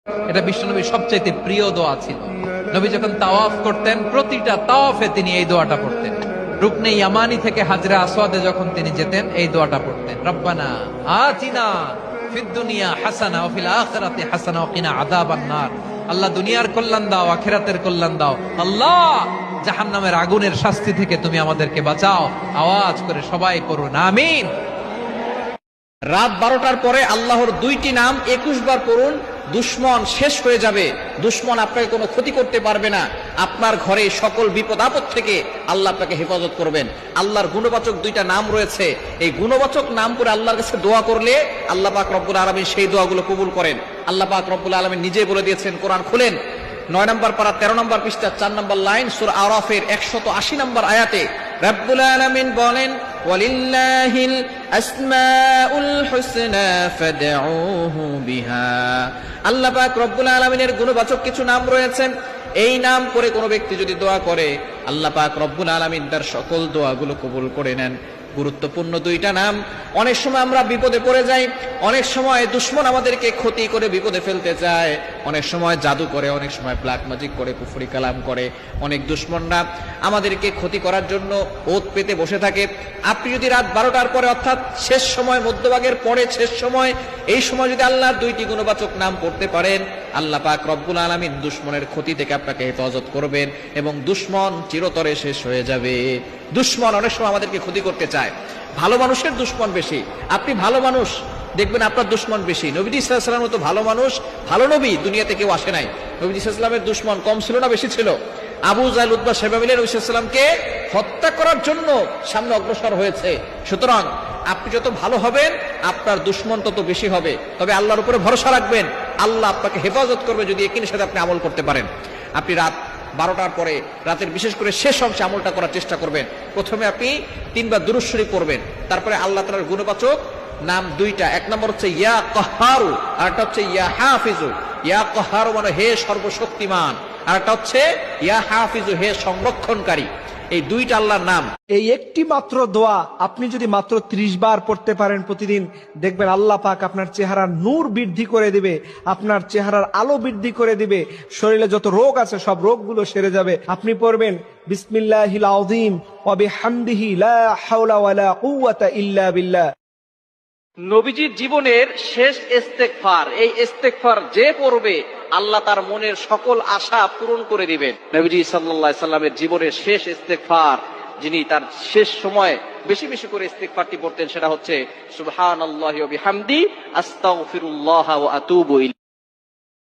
এটা বিশ্বনবীর সবচাইতে প্রিয় দোয়া ছিল। নবী যখন তাওয়াফ করতেন, প্রতিটা তাওয়াফে তিনি এই দোয়াটা পড়তেন। রুকনে ইয়ামানি থেকে হাজরা আসওয়াদে যখন তিনি যেতেন, এই দোয়াটা পড়তেন, রব্বানা আতিনা ফিদ দুনিয়া হাসানা ওয়া ফিল আখিরাতি হাসানা ওয়া কিনা আযাবান নার। আল্লাহ দুনিয়ার কল্যাণ দাও, আখিরাতের কল্যাণ দাও। আল্লাহ জাহান্নামের আগুনের শাস্তি থেকে তুমি আমাদেরকে বাঁচাও। আওয়াজ করে সবাই পড়ুন আমিন। রাত 12টার পরে আল্লাহর দুইটি নাম 21 বার পড়ুন, দুশ্মন শেষ হয়ে যাবে। দুশ্মন আপনাকে কোনো ক্ষতি করতে পারবে না। আপনার ঘরে সকল বিপদ আপদ থেকে আল্লাহ আপনাকে হেফাজত করবেন। আল্লাহর গুণবাচক দুইটা নাম রয়েছে। এই গুণবাচক নাম করে আল্লাহর কাছে দোয়া করলে আল্লাহ পাক রব্বুল আলামিন সেই দোয়াগুলো কবুল করেন। আল্লাহ পাক রব্বুল আলামিন নিজে বলে দিয়েছেন, কোরআন খুলেন 9 নম্বর পারা 13 নম্বর পৃষ্ঠা 4 নম্বর লাইন, সূরা আরাফের 180 নম্বর আয়াতে রব্বুল আলামিন বলেন, ওয়ালিল্লাহিল আসমাউল হুসনা ফাদউহু বিহা। আল্লাহ পাক রব্বুল আলামিনের গুণবাচক কিছু নাম রয়েছে। এই নাম করে কোনো ব্যক্তি যদি দোয়া করে, আল্লাহ পাক রব্বুল আলামিন তার সকল দোয়াগুলো কবুল করে নেন। গুরুত্বপূর্ণ দুইটা নাম। অনেক সময় আমরা বিপদে পড়ে যাই, অনেক সময় দুশ্মন আমাদেরকে ক্ষতি করে বিপদে ফেলতে চায়, অনেক সময় জাদু করে, অনেক সময় ব্ল্যাক ম্যাজিক করে, কুফরি কালাম করে। অনেক দুশ্মনরা আমাদেরকে ক্ষতি করার জন্য ওত পেতে বসে থাকে। আপনি যদি রাত 12টার পরে, অর্থাৎ শেষ সময়, মধ্যভাগের পরে শেষ সময়, এই সময় যদি আল্লাহর দুইটি গুণবাচক নাম পড়তে পারেন, আল্লাহ পাক রব্বুল আলামিন দুশ্মনের ক্ষতি থেকে আপনাকে হেফাজত করবেন এবং দুশ্মন চিরতরে শেষ হয়ে যাবে। দুশ্মন অনেক সময় আমাদেরকে ক্ষতি করতে চায়। ভালো মানুষের দুশ্মন বেশি। আপনি ভালো মানুষ, দেখবেন আপনার দুশ্মন বেশি। নবীজি সাল্লাল্লাহু আলাইহি ওয়াসাল্লামের মতো ভালো মানুষ, ভালো নবী দুনিয়াতে কেউ আসে নাই। নবীজি সাল্লাল্লাহু আলাইহি ওয়াসাল্লামের দুশ্মন কম ছিল না, বেশি ছিল? আবু জাহল, উতবা, শাইবা মিলে নবী সাল্লাল্লাহু আলাইহি ওয়াসাল্লামকে হত্যা করার জন্য সামনে অগ্রসর হয়েছে। সুতরাং আপনি যত ভালো হবেন, আপনার দুশ্মন তত বেশি হবে। তবে আল্লাহর উপরে ভরসা রাখবেন, আল্লাহ আপনাকে হেফাজত করবে যদি একই সাথে আপনি আমল করতে পারেন। আপনি রাত 12টার পরে, রাতের বিশেষ করে শেষ অংশে আমলটা করার চেষ্টা করবেন। প্রথমে আপনি 3 বার দুরূদ শরীফ পড়বেন, তারপরে আল্লাহ তাআলার গুণবাচক নাম দুইটা, এক নম্বর হচ্ছে ইয়া কাহারু, আর একটা হচ্ছে ইয়া হাফিজু। ইয়া কাহারু মানে হে সর্বশক্তিমান, আর একটা হচ্ছে ইয়া হাফিজু, হে সংরক্ষণকারী। এই দুইটা আল্লাহর নাম। এই একটি মাত্র দোয়া আপনি যদি মাত্র 30 বার পড়তে পারেন প্রতিদিন, দেখবেন আল্লাহ পাক আপনার চেহারার নূর বৃদ্ধি করে দিবে, আপনার চেহারার আলো বৃদ্ধি করে দিবে। শরীরে যত রোগ আছে সব রোগগুলো সেরে যাবে। আপনি পড়বেন বিসমিল্লাহিল আযীম ওয়া বিহামদিহি লা হাওলা ওয়ালা কুওয়াতা ইল্লা বিল্লাহ। নবীজির জীবনের শেষ ইস্তেগফার, এই ইস্তেগফার যে পড়বে আল্লাহ তার মনের সকল আশা পূরণ করে দিবেন। নবীজি সাল্লাল্লাহু আলাইহি সাল্লামের জীবনের শেষ ইস্তেগফার, যিনি তার শেষ সময় বেশি বেশি করে ইস্তেগফারটি পড়তেন, সেটা হচ্ছে সুবহানাল্লাহি ওয়া বিহামদি আস্তাগফিরুল্লাহ ওয়া আতুবু ইলাইহি।